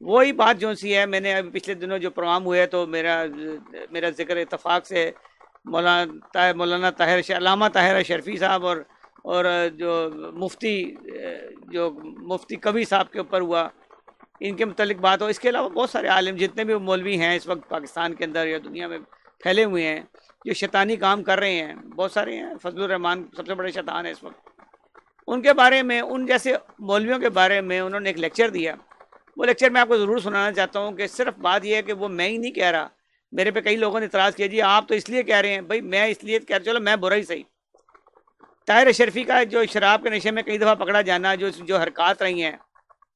وہی بات جو سی ہے، میں نے ابھی پچھلے دنوں جو پروگرام ہوئے تو میرا ذکر اتفاق سے مولانا علامہ طاہر شرفی صاحب اور جو مفتی جو مفتی کبھی صاحب کے اوپر ہوا، ان کے متعلق بات ہو۔ اس کے علاوہ بہت سارے عالم جتنے بھی مولوی ہیں اس وقت پاکستان کے اندر یا دنیا میں پھیلے ہوئے ہیں جو شیطانی کام کر رہے ہیں، بہت سارے ہیں۔ فضل الرحمان سب سے بڑے شیطان ہیں اس وقت۔ ان کے بارے میں، ان جیسے مولویوں کے بارے میں انہوں نے ایک لیکچر دیا۔ وہ لیکچر میں آپ کو ضرور سنانا چاہتا ہوں کہ صرف بات یہ ہے کہ وہ میں ہی نہیں کہہ رہا، میرے پہ کئی لوگوں نے اعتراض کیا جی آپ تو اس لیے کہہ رہے ہیں۔ بھائی میں اس لیے کہہ رہا، چلو میں برا ہی صحیح۔ طاہر شرفی کا جو شراب کے نشے میں کئی دفعہ پکڑا جانا، جو حرکات رہی ہیں،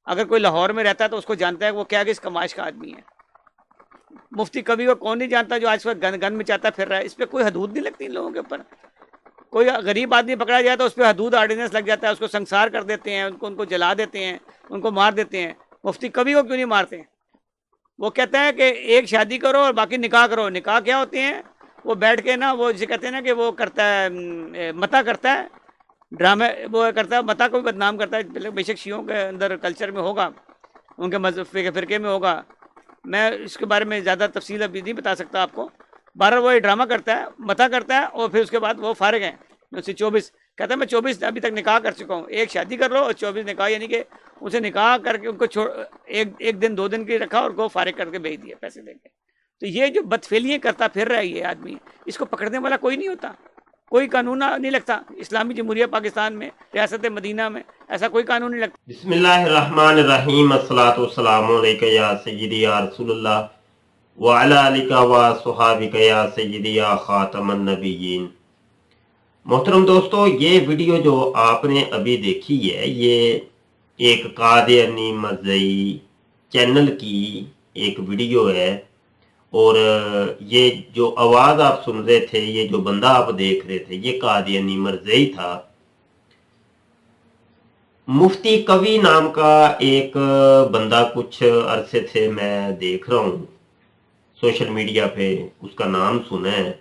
اگر کوئی لاہور میں رہتا ہے تو اس کو جانتا ہے کہ وہ کیا کس کمائش کا آدمی ہے۔ مفتی کبھی کو کون نہیں جانتا جو آج وقت گن میں چاہتا پھر رہا ہے۔ اس پہ کوئی حدود نہیں لگتی ان لوگوں کے اوپر۔ کوئی غریب آدمی پکڑا جائے تو اس پہ حدود آرڈیننس لگ جاتا ہے، اس کو سنسار کر دیتے ہیں، ان کو جلا دیتے ہیں، ان کو مار دیتے ہیں۔ مفتی کبھی کو کیوں نہیں مارتے ہیں؟ وہ کہتا ہے کہ ایک شادی کرو اور باقی نکاح کرو۔ نکاح کیا ہوتے ہیں؟ وہ بیٹھ کے نا، وہ جسے کہتے ہیں نا کہ وہ کرتا ہے متا کرتا ہے، ڈرامے وہ کرتا ہے، متا کو بھی بدنام کرتا ہے۔ بے شک شیعوں کے اندر کلچر میں ہوگا، ان کے مذہب کے فرقے میں ہوگا، میں اس کے بارے میں زیادہ تفصیل ابھی نہیں بتا سکتا آپ کو۔ بہرحال وہ یہ ڈرامہ کرتا ہے، متا کرتا ہے، اور پھر اس کے بعد وہ فارغ ہیں اسے 24 کہتا ہے میں 24 ابھی تک نکاح کر چکا ہوں۔ ایک شادی کر لو اور 24 نکاح، یعنی کہ اسے نکاح کر کے ان کو ایک دن 2 دن کی رکھا اور کو فارغ کر کے بھیج دیا پیسے دے کے۔ تو یہ جو بدفعلیاں کرتا پھر رہا ہے یہ آدمی، اس کو پکڑنے والا کوئی نہیں ہوتا، کوئی قانون نہیں لگتا۔ اسلامی جمہوریہ پاکستان میں، ریاست مدینہ میں ایسا کوئی قانون نہیں لگتا۔ بسم اللہ الرحمن الرحیم، الصلاۃ والسلام علیکہ یا سیدی یا رسول اللہ وعلی آلکہ و صحابکہ یا سیدی یا خاتم النبیین۔ محترم دوستو، یہ ویڈیو جو آپ نے ابھی دیکھی ہے، یہ ایک قادیانی مرزئی چینل کی ایک ویڈیو ہے، اور یہ جو آواز آپ سن رہے تھے، یہ جو بندہ آپ دیکھ رہے تھے، یہ قادیانی مرزئی تھا۔ مفتی کبھی نام کا ایک بندہ کچھ عرصے سے میں دیکھ رہا ہوں سوشل میڈیا پہ، اس کا نام سنا ہے۔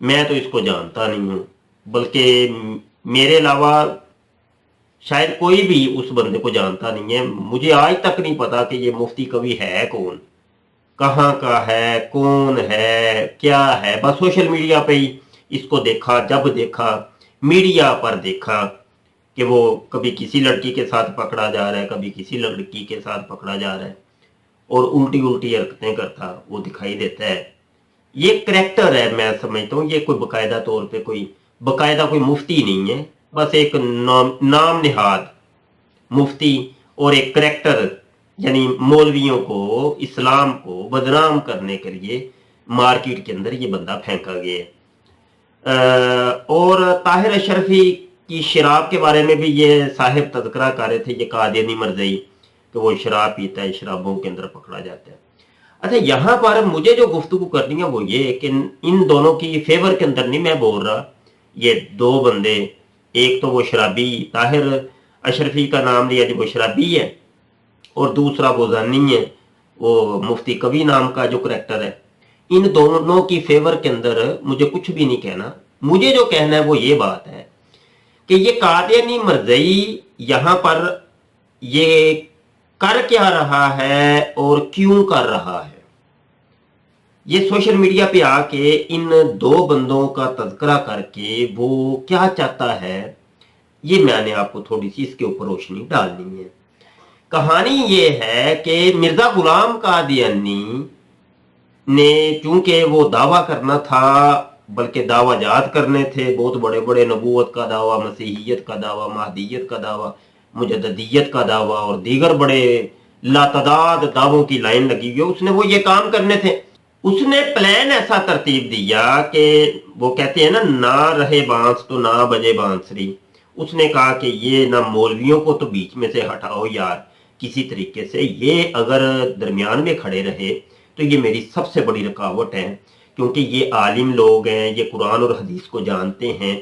میں تو اس کو جانتا نہیں ہوں، بلکہ میرے علاوہ شاید کوئی بھی اس بندے کو جانتا نہیں ہے۔ مجھے آج تک نہیں پتا کہ یہ مفتی کبھی ہے کون، کہاں کا ہے، کون ہے، کیا ہے۔ بس سوشل میڈیا پہ ہی اس کو دیکھا، جب دیکھا میڈیا پر دیکھا کہ وہ کبھی کسی لڑکی کے ساتھ پکڑا جا رہا ہے، کبھی کسی لڑکی کے ساتھ پکڑا جا رہا ہے، اور الٹی الٹی حرکتیں کرتا وہ دکھائی دیتا ہے۔ یہ کریکٹر ہے، میں سمجھتا ہوں یہ کوئی باقاعدہ طور پہ کوئی مفتی نہیں ہے، بس ایک نام نہاد مفتی اور ایک کریکٹر، یعنی مولویوں کو، اسلام کو بدنام کرنے کے لیے مارکیٹ کے اندر یہ بندہ پھینکا گیا ہے۔ اور طاہر شرفی کی شراب کے بارے میں بھی یہ صاحب تذکرہ کر رہے تھے، یہ قادیانی مرزئی، کہ وہ شراب پیتا ہے، شرابوں کے اندر پکڑا جاتا ہے۔ اچھا، یہاں پر مجھے جو گفتگو کرنی ہے وہ یہ کہ ان دونوں کی فیور کے اندر نہیں میں بول رہا۔ یہ دو بندے، ایک تو وہ شرابی طاہر اشرفی کا نام لیا جو وہ شرابی ہے، اور دوسرا وہ زانی ہے، وہ مفتی کبھی نام کا جو کریکٹر ہے۔ ان دونوں کی فیور کے اندر مجھے کچھ بھی نہیں کہنا۔ مجھے جو کہنا ہے وہ یہ بات ہے کہ یہ قادیانی مرزئی یہاں پر یہ کر کیا رہا ہے اور کیوں کر رہا ہے۔ یہ سوشل میڈیا پہ آ کے ان دو بندوں کا تذکرہ کر کے وہ کیا چاہتا ہے، یہ میں نے آپ کو تھوڑی سی اس کے اوپر روشنی ڈالنی ہے۔ کہانی یہ ہے کہ مرزا غلام قادیانی نے، چونکہ وہ دعویٰ کرنا تھا، بلکہ دعویٰ جات کرنے تھے، بہت بڑے بڑے نبوت کا دعویٰ، مسیحیت کا دعویٰ، مہدیت کا دعویٰ، مجددیت کا دعویٰ، اور دیگر بڑے لاتعداد دعووں کی لائن لگی ہوئی، اس نے وہ یہ کام کرنے تھے۔ اس نے پلان ایسا ترتیب دیا کہ وہ کہتے ہیں نا، نہ رہے بانس تو نہ بجے بانسری۔ اس نے کہا کہ یہ نہ مولویوں کو تو بیچ میں سے ہٹاؤ یار کسی طریقے سے، یہ اگر درمیان میں کھڑے رہے تو یہ میری سب سے بڑی رکاوٹ ہے، کیونکہ یہ عالم لوگ ہیں، یہ قرآن اور حدیث کو جانتے ہیں،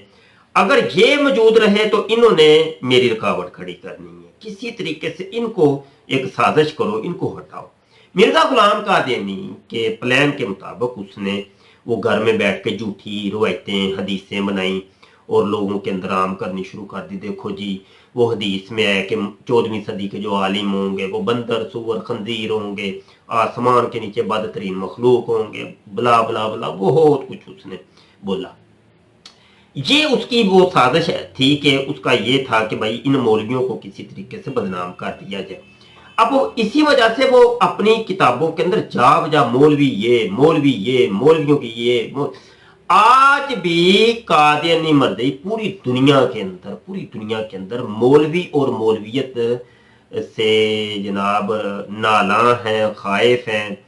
اگر یہ موجود رہے تو انہوں نے میری رکاوٹ کھڑی کرنی ہے، کسی طریقے سے ان کو ایک سازش کرو، ان کو ہٹاؤ۔ مرزا غلام قادیانی کے پلان کے مطابق اس نے وہ گھر میں بیٹھ کے جھوٹی روایتیں، حدیثیں بنائیں اور لوگوں کے اندر عام کرنی شروع کر دی۔ دیکھو جی، वो हदीस में है कि 14वीं सदी के जो आलिम होंगे वो बंदर, सूअर, खंजीर होंगे, आसमान के नीचे बदतरीन मखलूक होंगे, बला बला बला, बहुत कुछ उसने बोला। ये उसकी वो साजिश थी कि उसका ये था कि भाई इन मौलवियों को किसी तरीके से बदनाम कर दिया जाए। अब इसी वजह से वो अपनी किताबों के अंदर जा बजा मौलवी ये, मौलवियों की ये आज भी कादियानी मर्दई पूरी दुनिया के अंदर मौलवी और मौलवियत से जनाब नाला हैं, खाइफ हैं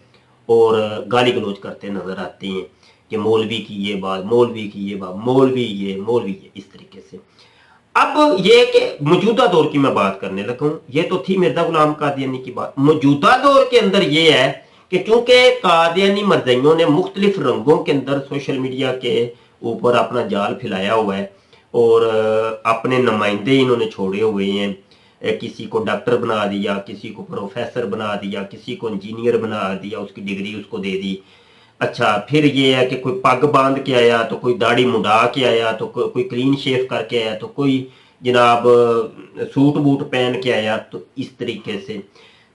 और गाली गलौज करते नजर आते हैं कि मौलवी की ये बात, मौलवी की ये बात, मौलवी ये, इस तरीके से। अब ये कि मौजूदा दौर की मैं बात करने लगा हूं, ये तो थी मिर्जा गुलाम कादियानी की बात। मौजूदा दौर के अंदर ये है कि चूंकि कादियानी मर्दइयों ने मुख्तलिफ रंगों के अंदर सोशल मीडिया के ऊपर अपना जाल फैलाया हुआ है और अपने नुमाइंदे इन्होंने छोड़े हुए हैं, किसी को डॉक्टर बना दिया, किसी को प्रोफेसर बना दिया, किसी को इंजीनियर बना दिया, उसकी डिग्री उसको दे दी। अच्छा, फिर ये है कि कोई पग बांध के आया तो कोई दाढ़ी मुंडा के आया तो कोई क्लीन शेव करके आया तो कोई जनाब सूट बूट पहन के आया। तो इस तरीके से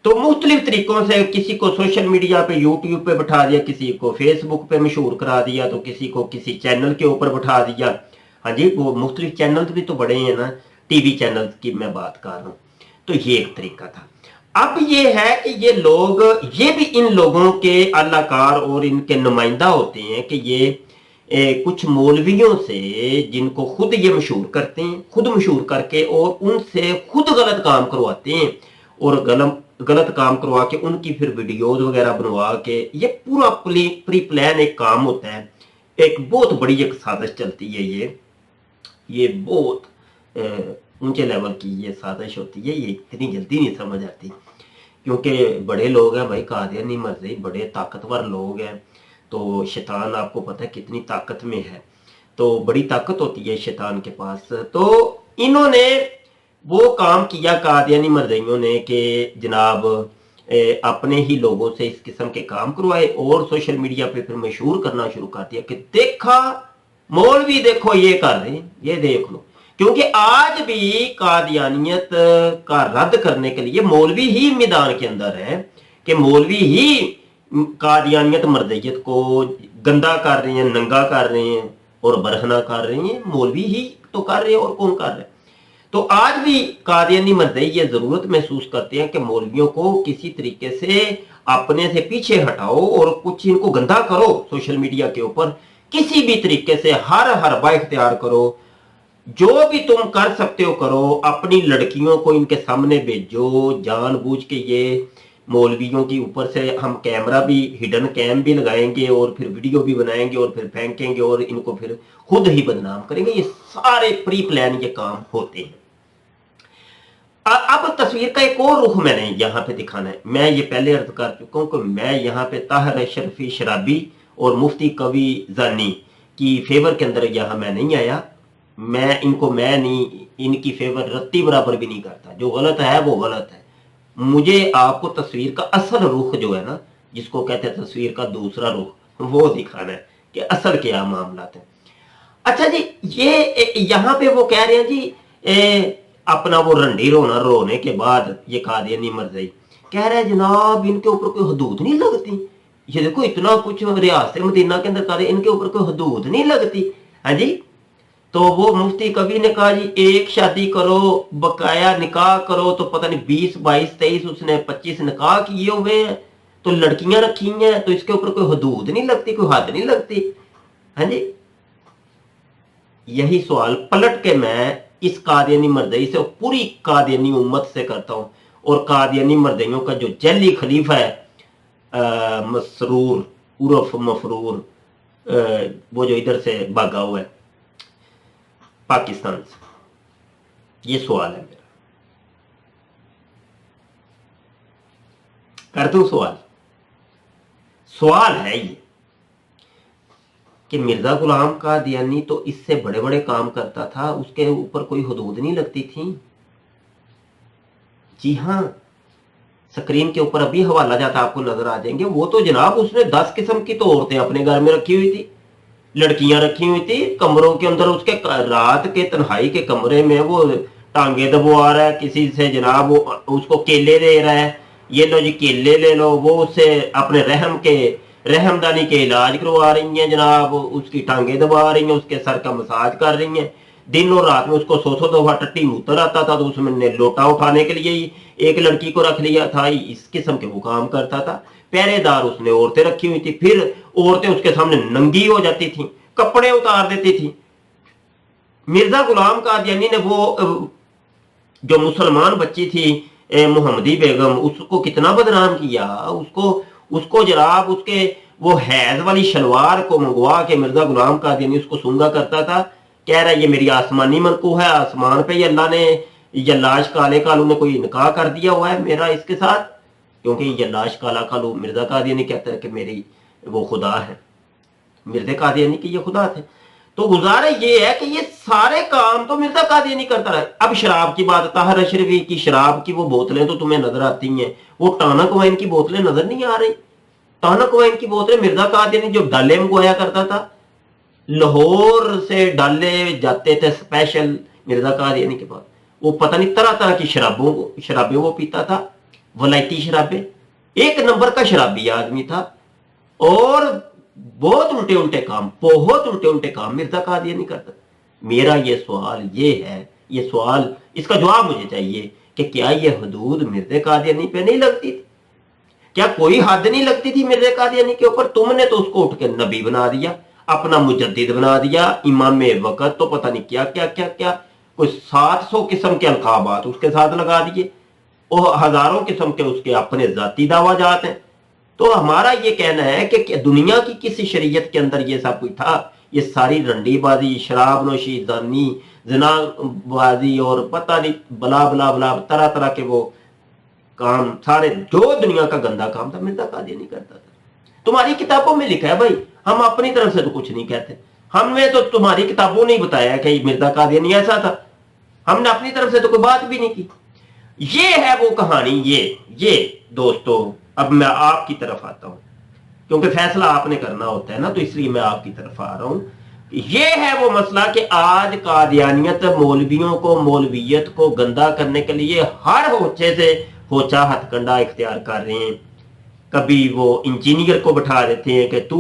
तो मुख्तलिफ तरीकों से किसी को सोशल मीडिया पे यूट्यूब पे बैठा दिया, किसी को फेसबुक पे मशहूर करा दिया, तो किसी को किसी चैनल के ऊपर बैठा दिया। हाँ जी, वो मुख्तलिफ चैनल भी तो बड़े हैं ना, टीवी चैनल की मैं बात कर रहा हूँ। तो ये एक तरीका था। अब ये है कि ये लोग, ये भी इन लोगों के अल्लाहकार और इनके नुमाइंदा होते हैं कि ये कुछ मौलवियों से जिनको खुद ये मशहूर करते हैं, खुद मशहूर करके और उनसे खुद गलत काम करवाते हैं और गलत काम करवा के उनकी फिर वीडियोज वगैरह बनवा के, ये पूरा प्री प्लान एक काम होता है। एक बहुत बड़ी एक साजिश चलती है, ये बहुत ऊंचे लेवल की ये साजिश होती है। ये इतनी जल्दी नहीं समझ आती क्योंकि बड़े लोग हैं भाई, कादियानी मर्ज़ी बड़े ताकतवर लोग हैं। तो शैतान आपको पता है कितनी ताकत में है, तो बड़ी ताकत होती है शैतान के पास। तो इन्होंने वो काम किया कादियानी मर्ज़ियों ने कि जनाब अपने ही लोगों से इस किस्म के काम करवाए और सोशल मीडिया पे फिर मशहूर करना शुरू कर दिया कि देखा मौलवी, देखो ये कर रहे हैं, ये देख लो। क्योंकि आज भी कादियानियत का रद्द करने के लिए मौलवी ही मैदान के अंदर है कि मौलवी ही कादियानियत मर्जियत को गंदा कर रहे हैं, नंगा कर रहे हैं और बरहना कर रहे हैं। मौलवी ही तो कर रहे हैं, और कौन कर रहा है। तो आज भी कादियानी मर्जी ये जरूरत महसूस करते हैं कि मौलवियों को किसी तरीके से अपने से पीछे हटाओ और कुछ इनको गंदा करो सोशल मीडिया के ऊपर, किसी भी तरीके से हर हरबा इख्तियार करो, जो भी तुम कर सकते हो करो। अपनी लड़कियों को इनके सामने भेजो, जानबूझ के ये मौलवियों की ऊपर से हम कैमरा भी, हिडन कैम भी लगाएंगे और फिर वीडियो भी बनाएंगे और फिर फेंकेंगे और इनको फिर खुद ही बदनाम करेंगे। ये सारे प्री प्लान ये काम होते हैं। अब तस्वीर का एक और रुख मैंने यहाँ पे दिखाना है। मैं ये पहले अर्ज कर चुका हूँ कि मैं यहाँ पे ताहिर शरफी शराबी और मुफ्ती कवी जानी की फेवर के अंदर यहाँ मैं नहीं आया। मैं नहीं, इनकी फेवर रत्ती बराबर भी नहीं करता। जो गलत है वो गलत है। मुझे आपको तस्वीर का असल रुख जो है ना, जिसको कहते हैं तस्वीर का दूसरा रुख, वो दिखाना है कि असल क्या मामला है। अच्छा जी, ये यहाँ पे वो कह रहे हैं जी अपना वो रंडी रोने के बाद ये कादियानी मर्जी कह रहा है जनाब इनके ऊपर कोई हदूद नहीं लगती। ये देखो इतना कुछ रियासत मदीना के अंदर कर रहे, इनके ऊपर कोई हदूद नहीं लगती। हाँ जी, तो वो मुफ्ती कवि ने कहा जी एक शादी करो, बकाया निकाह करो, तो पता नहीं 20, 22, 23 उसने 25 निकाह किए हुए हैं, तो लड़कियां रखी हैं, तो इसके ऊपर कोई हदूद नहीं लगती, कोई हद नहीं लगती। हाँ जी, यही सवाल पलट के मैं इस कादियानी मर्दई से पूरी कादियानी उम्मत से करता हूं। और कादियानी मर्दइयों का जो जैली खलीफा है मसरूर उर्फ मफरूर, वो जो इधर से भागा हुआ है पाकिस्तान से, ये सवाल है मेरा, कर दूं सवाल है ये कि मिर्जा गुलाम कादियानी तो इससे बड़े बड़े काम करता था, उसके ऊपर कोई हदूद नहीं लगती थी। जी हां, स्क्रीन के ऊपर अभी हवाला जाता आपको नजर आ जाएंगे। वो तो जनाब उसने 10 किस्म की तो औरतें अपने घर में रखी हुई थी, लड़कियां रखी हुई थी कमरों के अंदर। उसके रात के तन्हाई के कमरे में वो टांगे दबवा रहा है, किसी से जनाब वो उसको केले दे रहा है, ये लो जी केले ले लो, वो उससे अपने रहमदानी के इलाज करवा रही हैं जनाब, उसकी टांगे दबा रही हैं, उसके सर का मसाज कर रही हैं। दिन और रात में उसको 100 दफा टट्टी मूतर आता था तो उसने लोटा उठाने के लिए ही एक लड़की को रख लिया था, इस किस्म के वो काम करता था। पहरेदार उसने औरतें रखी हुई थी, फिर औरतें उसके सामने नंगी हो जाती थी, कपड़े उतार देती थी। मिर्जा गुलाम कादियानी ने वो जो मुसलमान बच्ची थी मोहम्मदी बेगम, उसको कितना बदनाम किया। उसको जनाब उसके वो हैज वाली शलवार को मंगवा के मिर्जा गुलाम कादियानी उसको सूंगा करता था, कह रहा है ये मेरी आसमानी मनकू है, आसमान पे अल्लाह ने यल्लाश काले कालू ने कोई निकाह कर दिया हुआ है मेरा इसके साथ, क्योंकि यल्लाश काला कालू मिर्जा कादियानी कहता है कि मेरी वो खुदा है, मिर्जा कादियानी की ये खुदा थे। तो गुजारा ये है कि ये सारे काम तो मिर्जा कादियानी करता रहा। अब शराब की बात, ताहिर अशरफी की शराब की वो बोतलें तो तुम्हें नजर आती हैं, वो टानक वाइन की बोतलें नजर नहीं आ रही। टानक वाइन की बोतलें मिर्जा कादियानी जो डाले मंगवाया करता था, लाहौर से डाले जाते थे स्पेशल मिर्जा कादियानी के पास, वो पता नहीं तरह तरह की शराबें वो पीता था, वलायती शराबें, एक नंबर का शराबी आदमी था। और बहुत उल्टे उल्टे काम मिर्जा कादियानी करता। मेरा ये सवाल ये है, ये सवाल इसका जवाब मुझे चाहिए कि क्या ये हदूद मिर्जा कादियानी पे नहीं लगती थी? क्या कोई हद नहीं लगती थी मिर्जा कादियानी के ऊपर? तुमने तो उसको उठ के नबी बना दिया, अपना मुजद्दिद बना दिया, इमाम वक्त, तो पता नहीं क्या क्या क्या क्या, कोई 700 किस्म के अलकाबात उसके साथ लगा दिए, और हजारों किस्म के उसके अपने जाती दावा जात हैं। तो हमारा ये कहना है कि दुनिया की किसी शरीयत के अंदर ये सब कुछ था? ये सारी रंडीबाजी, शराब नोशी, जानी जनाबाजी और पता नहीं बला बला बला तरह तरह के वो काम, सारे जो दुनिया का गंदा काम था मिर्जा कादियानी करता था। तुम्हारी किताबों में लिखा है भाई, हम अपनी तरफ से तो कुछ नहीं कहते, हमने तो तुम्हारी किताबों ने बताया कि मिर्जा कादियानी ऐसा था, हमने अपनी तरफ से तो कोई बात भी नहीं की। ये है वो कहानी। ये दोस्तों, अब मैं आपकी तरफ आता हूं, क्योंकि फैसला आपने करना होता है ना, तो इसलिए मैं आपकी तरफ आ रहा हूं। ये है वो मसला कि आज कादियानियत मौलवियों को, मौलवियत को गंदा करने के लिए हर होचे से होचा हथकंडा इख्तियार कर रहे हैं। कभी वो इंजीनियर को बैठा देते हैं कि तू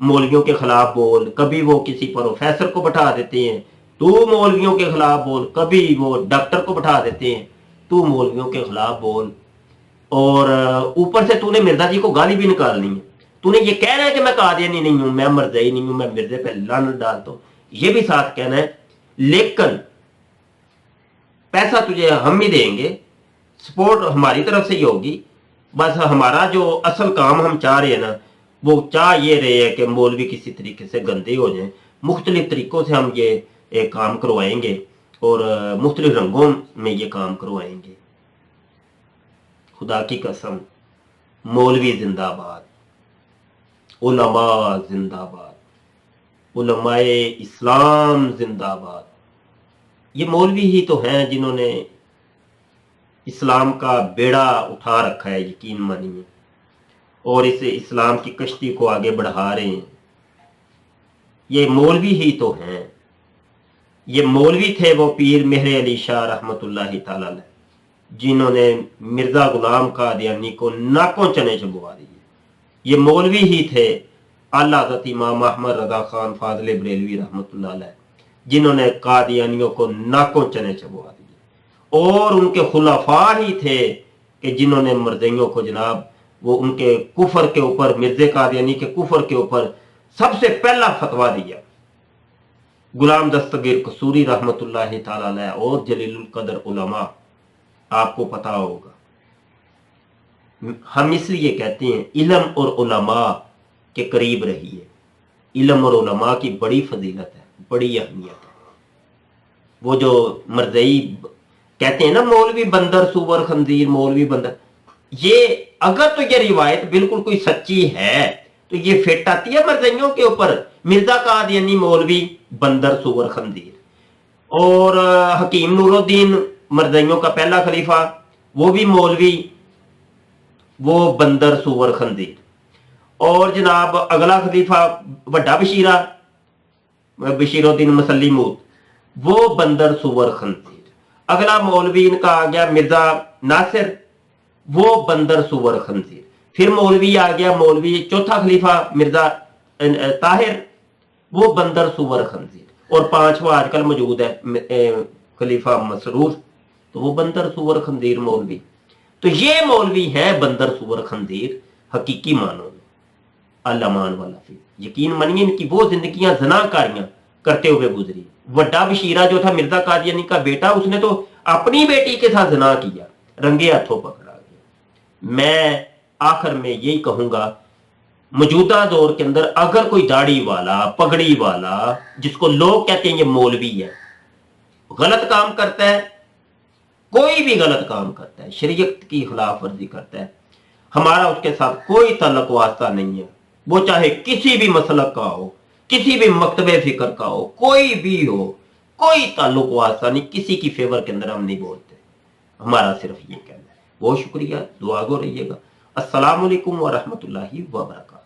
मौलवियों के खिलाफ बोल, कभी वो किसी प्रोफेसर को बैठा देते हैं तू मौलवियों के खिलाफ बोल, कभी वो डॉक्टर को बैठा देते हैं तू मौलवियों के खिलाफ बोल, और ऊपर से तूने मिर्जा जी को गाली भी निकालनी है। तूने ये कहना है कि मैं कादियानी नहीं हूं, मैं मरज़ई नहीं हूं, मैं मिर्जे पे लानत डालता हूं, ये भी साथ कहना है, लेकिन पैसा तुझे हम ही देंगे, सपोर्ट हमारी तरफ से ही होगी। बस हमारा जो असल काम हम चाह रहे हैं ना, वो चाह ये रहे हैं कि मौलवी किसी तरीके से गंदे हो जाएं। मुख्तलिफ तरीकों से हम ये काम करवाएंगे और मुख्तलिफ रंगों में ये काम करवाएंगे। खुदा की कसम, मौलवी जिंदाबाद, उलमा जिंदाबाद, उलमाए इस्लाम जिंदाबाद। ये मौलवी ही तो हैं जिन्होंने इस्लाम का बेड़ा उठा रखा है, यकीन मानिए, और इस इस्लाम की कश्ती को आगे बढ़ा रहे हैं। ये मौलवी ही तो हैं। ये मौलवी थे वो पीर मेहर अली शाह रहमतुल्लाहि ताला अलैह, जिन्होंने मिर्जा गुलाम कादियानी को नाकों चने चबवा दिए। ये मौलवी ही थे आला हज़रत इमाम अहमद रज़ा खान फाज़िल बरेलवी रहमतुल्लाह अलैह, जिन्होंने कादियानियों को नाकों चने चबवा दिए। और उनके खुलाफा ही थे कि जिन्होंने मर्ज़इयों को जनाब वो उनके कुफर के ऊपर, मिर्ज़े कादियानी के कुफर के ऊपर सबसे पहला फतवा दिया। गुलाम दस्तगीर कसूरी रहमतुल्लाहि ताला अलैह और जलीलुल कदर उलमा, आपको पता होगा। हम इसलिए कहते हैं इल्म और उलमा के करीब रहिए। इल्म और उलमा की बड़ी फजीलत है, बड़ी अहमियत है। वो जो मर्ज़ई कहते हैं ना मौलवी बंदर सुवर खंजीर, मौलवी बंदर, ये अगर तो ये रिवायत बिल्कुल कोई सच्ची है तो ये फिट आती है मर्ज़इयों के ऊपर। मिर्जा कादियानी मौलवी बंदर सुवर खंजीर, और हकीम नूरुद्दीन मर्ज़इयों का पहला खलीफा, वो भी मौलवी, वो बंदर सुवर खंजीर। और जनाब अगला खलीफा वड्डा बशीरुद्दीन मसल्ली मूत, वो बंदर सुवर खंजीर। अगला मौलवी इनका आ गया मिर्जा नासिर, वो बंदर सुवर खंजीर। फिर मौलवी आ गया, मौलवी चौथा खलीफा मिर्जा ताहिर, वो बंदर सुवर खंजीर। और पांचवा आजकल मौजूद है खलीफा मसरूर, तो वो बंदर सुवर खंजीर मौलवी। तो ये मौलवी है बंदर सुवर खंजीर हकीकी मानो में, अल्लामान वाला फिर यकीन मानिए इनकी वो जिंदगियां जनाकारियां करते हुए गुजरी। वड्डा बशीरा जो था मिर्जा कादियानी का बेटा, उसने तो अपनी बेटी के साथ जना किया, रंगे हाथों पकड़ा गया। मैं आखिर में यही कहूंगा, मौजूदा दौर के अंदर अगर कोई दाढ़ी वाला पगड़ी वाला जिसको लोग कहते हैं ये मौलवी है, गलत काम करता है, कोई भी गलत काम करता है, शरीयत की खिलाफ वर्जी करता है, हमारा उसके साथ कोई ताल्लुक वास्ता नहीं है। वो चाहे किसी भी मसलक का हो, किसी भी मकतबे फिक्र का हो, कोई भी हो, कोई ताल्लुक वास्ता नहीं, किसी की फेवर के अंदर हम नहीं बोलते। हमारा सिर्फ ये कहना है। बहुत शुक्रिया, दुआ गो रहिएगा। अस्सलाम वालेकुम व रहमतुल्लाहि व बरकातहू।